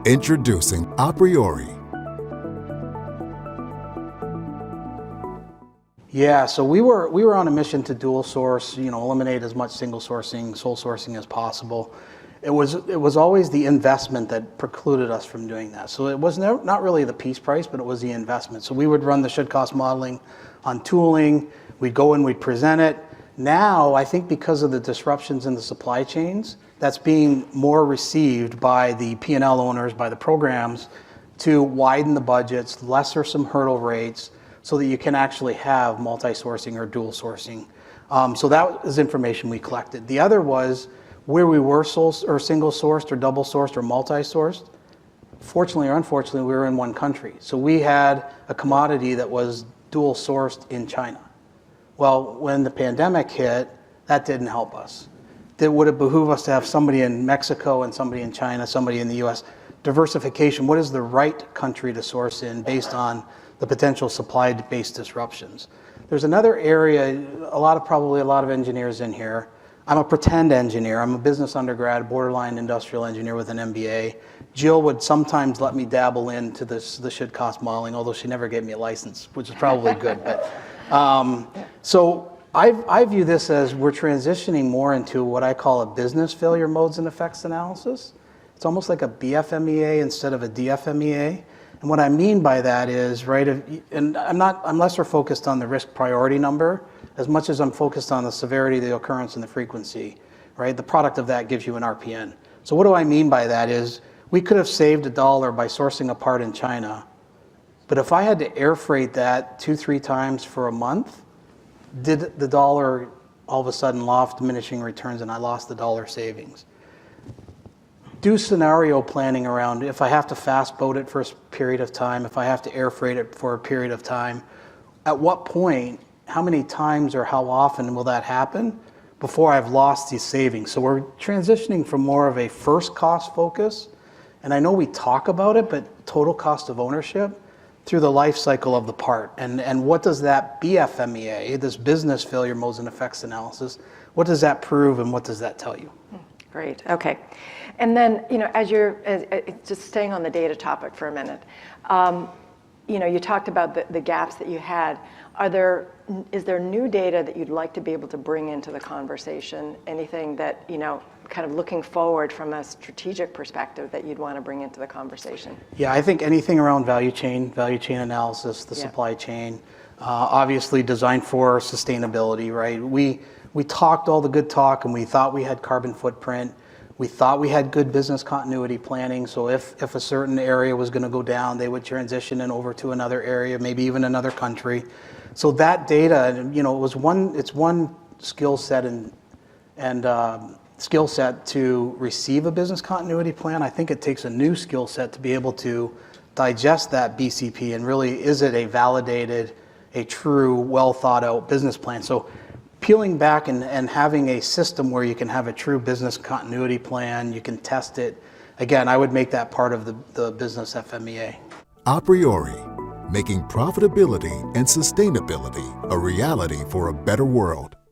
Introducing aPriori. Yeah, so we were on a mission to dual source, eliminate as much single sourcing, sole sourcing as possible. It was always the investment that precluded us from doing that. So it was not really the piece price, but it was the investment. So we would run the should cost modeling on tooling. We'd go in, we'd present it. Now, I think because of the disruptions in the supply chains, that's being more received by the P&L owners, by the programs, to widen the budgets, lesser some hurdle rates, so that you can actually have multi-sourcing or dual sourcing. So that is information we collected. The other was where we were single sourced or double sourced or multi-sourced. Fortunately or unfortunately, we were in one country. So we had a commodity that was dual sourced in China. Well, when the pandemic hit, that didn't help us. It would have behooved us to have somebody in Mexico and somebody in China, somebody in the US. Diversification, what is the right country to source in based on the potential supply-based disruptions? There's another area, probably a lot of engineers in here. I'm a pretend engineer. I'm a business undergrad, borderline industrial engineer with an MBA. Jill would sometimes let me dabble into the should cost modeling, although she never gave me a license, which is probably good. But so I view this as we're transitioning more into what I call a business failure modes and effects analysis. It's almost like a BFMEA instead of a DFMEA. And what I mean by that is, right, and I'm lesser focused on the risk priority number as much as I'm focused on the severity, the occurrence, and the frequency, right? The product of that gives you an RPN. So what do I mean by that is we could have saved $1 by sourcing a part in China, but if I had to air freight that 2-3 times for a month, did the dollar all of a sudden lost diminishing returns and I lost the dollar savings? Do scenario planning around if I have to fast boat it for a period of time, if I have to air freight it for a period of time, at what point, how many times or how often will that happen before I've lost these savings? So we're transitioning from more of a first cost focus, and I know we talk about it, but total cost of ownership through the life cycle of the part. And what does that BFMEA, this business failure modes and effects analysis, what does that prove and what does that tell you? Great, okay. And then, as just staying on the data topic for a minute, you talked about the gaps that you had. Is there new data that you'd like to be able to bring into the conversation? Anything that, kind of looking forward from a strategic perspective that you'd want to bring into the conversation? Yeah, I think anything around value chain analysis, the supply chain, obviously designed for sustainability, right? We talked all the good talk and we thought we had carbon footprint. We thought we had good business continuity planning. So if a certain area was going to go down, they would transition it over to another area, maybe even another country. So that data, it's one skill set and skill set to receive a business continuity plan. I think it takes a new skill set to be able to digest that BCP and really, is it a validated, a true, well thought out business plan? So peeling back and having a system where you can have a true business continuity plan, you can test it. Again, I would make that part of the business FMEA. aPriori, making profitability and sustainability a reality for a better world.